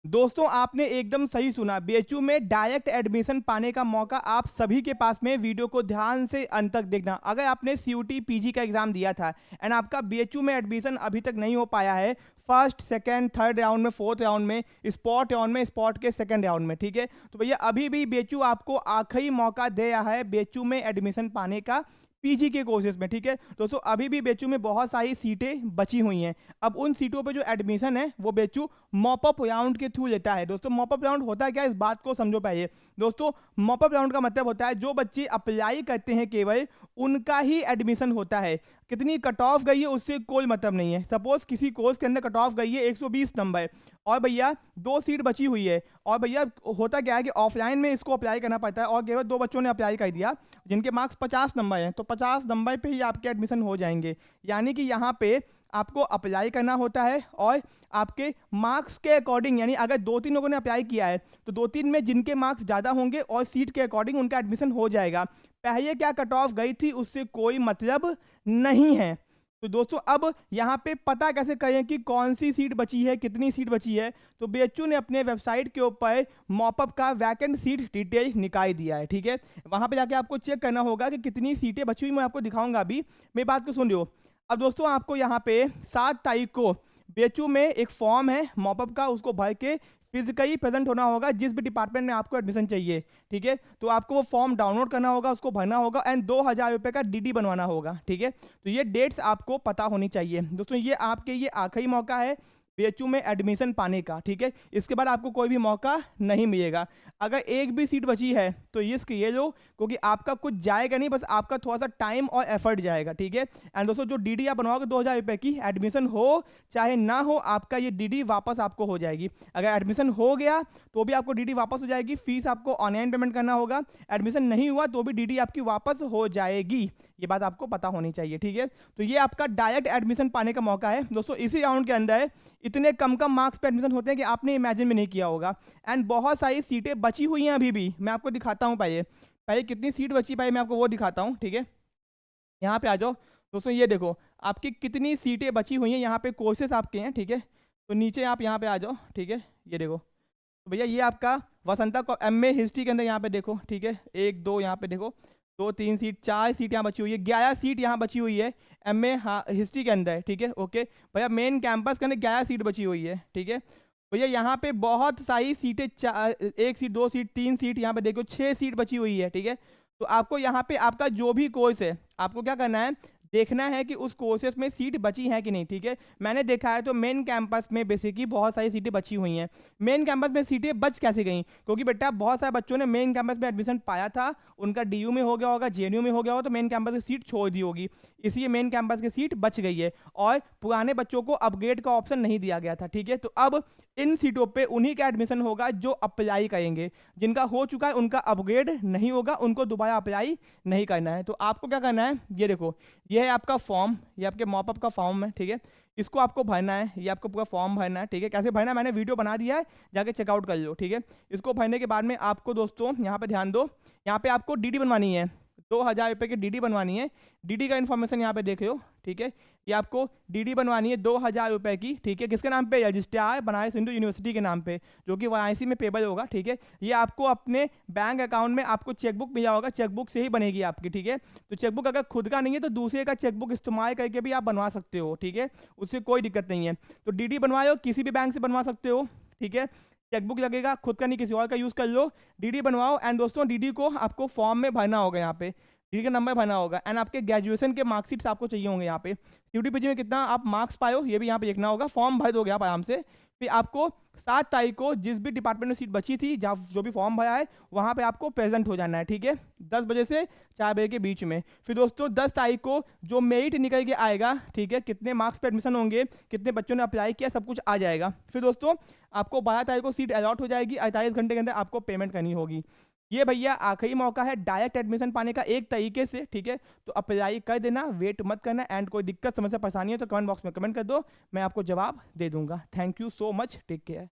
दोस्तों आपने एकदम सही सुना। बीएचयू में डायरेक्ट एडमिशन पाने का मौका आप सभी के पास में। वीडियो को ध्यान से अंत तक देखना। अगर आपने सीयूटी पीजी का एग्जाम दिया था एंड आपका बीएचयू में एडमिशन अभी तक नहीं हो पाया है, फर्स्ट सेकंड थर्ड राउंड में, फोर्थ राउंड में, स्पॉट राउंड में, स्पॉट के सेकंड राउंड में, ठीक है, तो भैया अभी भी बीएचयू आपको आखिरी मौका दे रहा है बीएचयू में एडमिशन पाने का, पीजी के कोर्सेज में, ठीक है दोस्तों। अभी भी बेचू में बहुत सारी सीटें बची हुई हैं। अब उन सीटों पे जो एडमिशन है वो बेचू मॉपअप राउंड के थ्रू लेता है। दोस्तों मॉपअप राउंड होता है क्या, इस बात को समझो पहले। दोस्तों मॉपअप राउंड का मतलब होता है जो बच्चे अप्लाई करते हैं केवल उनका ही एडमिशन होता है। कितनी कट ऑफ गई है उससे कोई मतलब नहीं है। सपोज किसी कोर्स के अंदर कट ऑफ गई है 120 नंबर और भैया 2 सीट बची हुई है, और भैया होता क्या है कि ऑफलाइन में इसको अप्लाई करना पड़ता है, और केवल 2 बच्चों ने अप्लाई कर दिया जिनके मार्क्स 50 नंबर हैं, तो 50 नंबर पे ही आपके एडमिशन हो जाएंगे। यानी कि यहाँ पे आपको अप्लाई करना होता है और आपके मार्क्स के अकॉर्डिंग, यानी अगर 2-3 लोगों ने अप्लाई किया है तो 2-3 में जिनके मार्क्स ज़्यादा होंगे और सीट के अकॉर्डिंग उनका एडमिशन हो जाएगा। पहले क्या कट ऑफ गई थी उससे कोई मतलब नहीं है। तो दोस्तों अब यहाँ पे पता कैसे करें कि कौन सी सीट बची है, कितनी सीट बची है, तो बीएचयू ने अपने वेबसाइट के ऊपर मॉपअप का वैकेंट सीट डिटेल निकाल दिया है, ठीक है। वहाँ पे जाके आपको चेक करना होगा कि कितनी सीटें बची हुई, मैं आपको दिखाऊंगा अभी, मेरी बात को सुन लो। अब दोस्तों आपको यहाँ पे 7 तारीख को बीएचयू में एक फॉर्म है मॉपअप का, उसको भर के फिजिकली प्रेजेंट होना होगा जिस भी डिपार्टमेंट में आपको एडमिशन चाहिए, ठीक है। तो आपको वो फॉर्म डाउनलोड करना होगा, उसको भरना होगा एंड 2000 रुपये का डीडी बनवाना होगा, ठीक है। तो ये डेट्स आपको पता होनी चाहिए दोस्तों। ये आपके ये आखिरी मौका है बीएचयू में एडमिशन पाने का, ठीक है। इसके बाद आपको कोई भी मौका नहीं मिलेगा। अगर एक भी सीट बची है तो रिस्क ये लो, क्योंकि आपका कुछ जाएगा नहीं, बस आपका थोड़ा सा टाइम और एफर्ट जाएगा, ठीक है। एंड दोस्तों जो डीडी आप बनवाओगे 2000 रुपये की, एडमिशन हो चाहे ना हो आपका ये डीडी वापस आपको हो जाएगी। अगर एडमिशन हो गया तो भी आपको डीडी वापस हो जाएगी, फीस आपको ऑनलाइन पेमेंट करना होगा। एडमिशन नहीं हुआ तो भी डीडी आपकी वापस हो जाएगी, ये बात आपको पता होनी चाहिए, ठीक है। तो ये आपका डायरेक्ट एडमिशन पाने का मौका है दोस्तों। इसी राउंड के अंदर इतने कम कम मार्क्स पे एडमिशन होते हैं कि आपने इमेजिन भी नहीं किया होगा। एंड बहुत सारी सीटें बची हुई हैं अभी भी, मैं आपको दिखाता हूँ। पहले पहले कितनी सीट बची पहले मैं आपको वो दिखाता हूँ, ठीक है। यहाँ पे आ जाओ दोस्तों, ये देखो आपकी कितनी सीटें बची हुई हैं। यहाँ पे कोर्सेस आपके हैं, ठीक है। तो नीचे आप यहाँ पे आ जाओ, ठीक है, ये देखो। तो भैया ये आपका वसंता को एमए हिस्ट्री के अंदर यहाँ पे देखो, ठीक है, 1 2 यहाँ पे देखो, 2 3 सीट, 4 सीट यहाँ बची हुई है, 11 सीट यहाँ बची हुई है एमए हिस्ट्री के अंदर, ठीक है। ओके भैया मेन कैंपस के अंदर 11 सीट बची हुई है, ठीक है। भैया यहाँ पे बहुत सारी सीटें, 1 सीट 2 सीट 3 सीट, यहाँ पे देखो 6 सीट बची हुई है, ठीक है। तो आपको यहाँ पे आपका जो भी कोर्स है आपको क्या करना है, देखना है कि उस कोर्सेज में सीट बची है कि नहीं, ठीक है। मैंने देखा है तो मेन कैंपस में बेसिकली बहुत सारी सीटें बची हुई हैं। मेन कैंपस में सीटें बच कैसे गई, क्योंकि बेटा बहुत सारे बच्चों ने मेन कैंपस में एडमिशन पाया था, उनका डीयू में हो गया होगा, जेएनयू में हो गया होगा, तो मेन कैंपस की सीट छोड़ दी होगी, इसलिए मेन कैंपस की सीट बच गई है। और पुराने बच्चों को अपग्रेड का ऑप्शन नहीं दिया गया था, ठीक है। तो अब इन सीटों पे उन्हीं का एडमिशन होगा जो अप्लाई करेंगे। जिनका हो चुका है उनका अपग्रेड नहीं होगा, उनको दोबारा अप्लाई नहीं करना है। तो आपको क्या करना है, ये देखो, ये है आपका फॉर्म, ये आपके मॉपअप का फॉर्म है, ठीक है। इसको आपको भरना है, ये आपको पूरा फॉर्म भरना है, ठीक है। कैसे भरना है मैंने वीडियो बना दिया है, जाके चेकआउट कर लो, ठीक है। इसको भरने के बाद में आपको दोस्तों यहाँ पे ध्यान दो, यहाँ पे आपको डीडी बनवानी है, 2000 रुपये की डीडी बनवानी है। डीडी का इन्फॉर्मेशन यहाँ पे देख लो, ठीक है। ये आपको डीडी बनवानी है 2000 रुपये की, ठीक है। किसके नाम पे, रजिस्ट्रार बनारस हिंदू यूनिवर्सिटी के नाम पे, जो कि वाराणसी में पेबल होगा, ठीक है। ये आपको अपने बैंक अकाउंट में आपको चेकबुक मिला होगा, चेकबुक से ही बनेगी आपकी, ठीक है। तो चेकबुक अगर खुद का नहीं है तो दूसरे का चेकबुक इस्तेमाल करके भी आप बनवा सकते हो, ठीक है, उससे कोई दिक्कत नहीं है। तो डीडी बनवाओ, किसी भी बैंक से बनवा सकते हो, ठीक है। चेकबुक लगेगा, खुद का नहीं किसी और का यूज़ कर लो, डीडी बनवाओ। एंड दोस्तों डीडी को आपको फॉर्म में भरना होगा, यहाँ पे डीडी का नंबर भरना होगा। एंड आपके ग्रेजुएशन के मार्कशीट्स आपको चाहिए होंगे यहाँ पे, सीयूटी पीजी में कितना आप मार्क्स पाए हो ये भी यहाँ पे देखना होगा। फॉर्म भर दोगे आप आराम से। फिर आपको 7 तारीख को जिस भी डिपार्टमेंट में सीट बची थी, जहाँ जो भी फॉर्म भरा है वहाँ पे आपको प्रेजेंट हो जाना है, ठीक है, 10 बजे से 4 बजे के बीच में। फिर दोस्तों 10 तारीख को जो मेरिट निकल के आएगा, ठीक है, कितने मार्क्स पे एडमिशन होंगे, कितने बच्चों ने अप्लाई किया, सब कुछ आ जाएगा। फिर दोस्तों आपको 12 तारीख को सीट अलॉट हो जाएगी, 48 घंटे के अंदर आपको पेमेंट करनी होगी। ये भैया आखिरी मौका है डायरेक्ट एडमिशन पाने का एक तरीके से, ठीक है। तो अप्लाई कर देना, वेट मत करना। एंड कोई दिक्कत समस्या परेशानी है तो कमेंट बॉक्स में कमेंट कर दो, मैं आपको जवाब दे दूंगा। Thank you so much, take care.